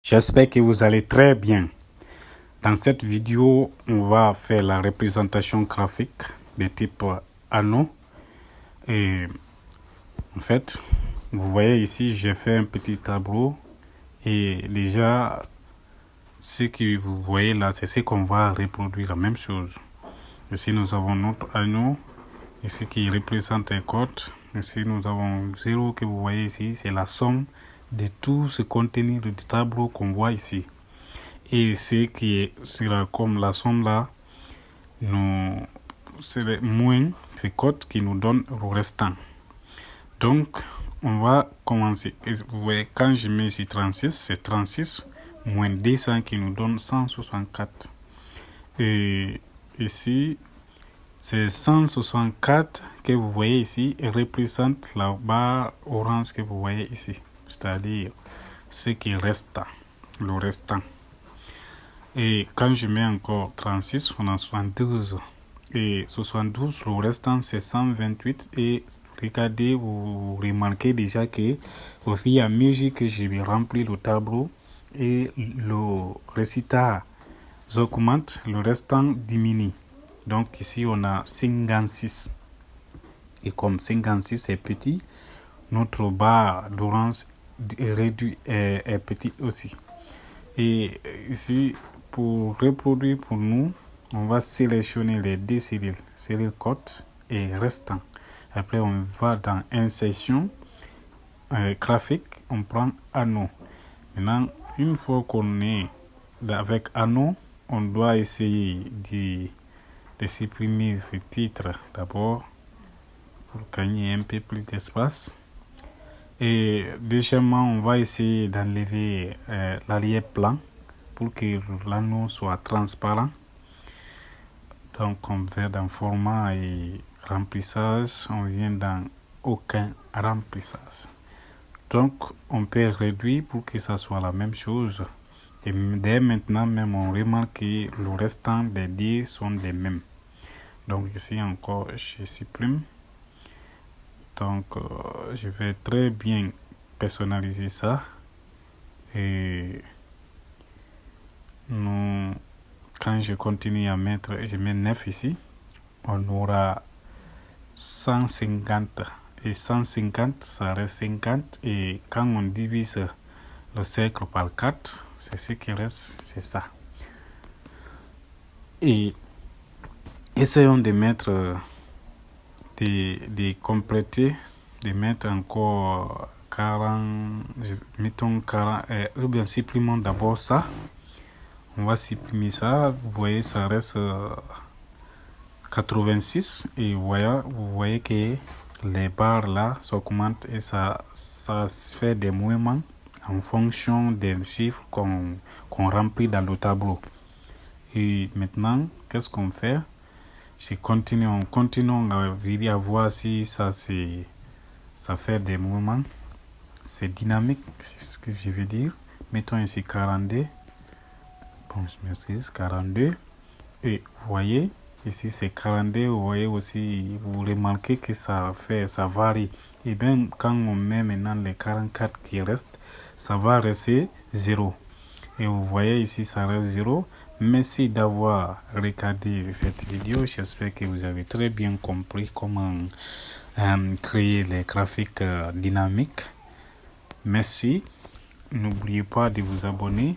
J'espère que vous allez très bien. Dans cette vidéo, on va faire la représentation graphique de type anneau. Et en fait, vous voyez ici, j'ai fait un petit tableau. Et déjà, ce que vous voyez là, c'est ce qu'on va reproduire, la même chose. Ici, nous avons notre anneau, ici qui représente un code. Ici, nous avons 0 que vous voyez ici, c'est la somme de tout ce contenu du tableau qu'on voit ici. Et ce qui est sera comme la somme là, c'est le moins ce code qui nous donne le restant. Donc, on va commencer. Et vous voyez, quand je mets ici 36, c'est 36 moins 200 qui nous donne 164. Et ici, c'est 164 que vous voyez ici et représente la barre orange que vous voyez ici. C'est-à-dire ce qui reste, le restant. Et quand je mets encore 36, on a 72. Et 72, le restant c'est 128. Et regardez, vous remarquez déjà que au fur et à mesure que je vais remplir le tableau et le résultat augmente, le restant diminue. Donc ici on a 56. Et comme 56 est petit, notre barre d'orange est petit aussi. Et ici, pour reproduire pour nous, on va sélectionner les deux cellules, cellule code et restant. Après, on va dans insertion graphique, on prend anneau. Maintenant, une fois qu'on est avec anneau, on doit essayer de supprimer ce titre d'abord pour gagner un peu plus d'espace. Et deuxièmement, on va essayer d'enlever l'arrière-plan pour que l'anneau soit transparent. Donc on va dans format et remplissage, on vient dans aucun remplissage. Donc on peut réduire pour que ça soit la même chose. Et dès maintenant même on remarque que le restant des deux sont les mêmes. Donc ici encore je supprime. Donc je vais très bien personnaliser ça. Et quand je continue à mettre, je mets 9 ici, on aura 150. Et 150, ça reste 50. Et quand on divise le cercle par 4, c'est ce qui reste, c'est ça. Et essayons de mettre, de compléter, de mettre encore 40, mettons 40, ou bien supprimons d'abord ça. On va supprimer ça, vous voyez, ça reste 86 et vous voyez que les barres là s'augmentent et ça fait des mouvements en fonction des chiffres qu'on remplit dans le tableau. Et maintenant, qu'est-ce qu'on fait? On continue à voir si ça fait des mouvements. C'est dynamique, c'est ce que je veux dire. Mettons ici 42. Bon, je m'excuse, 42. Et vous voyez, ici c'est 42. Vous voyez aussi, vous remarquez que ça varie. Et bien, quand on met maintenant les 44 qui restent, ça va rester 0. Et vous voyez ici, ça reste 0. Merci d'avoir regardé cette vidéo. J'espère que vous avez très bien compris comment créer les graphiques dynamiques. Merci. N'oubliez pas de vous abonner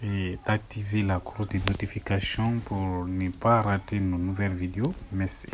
et d'activer la cloche de notification pour ne pas rater nos nouvelles vidéos. Merci.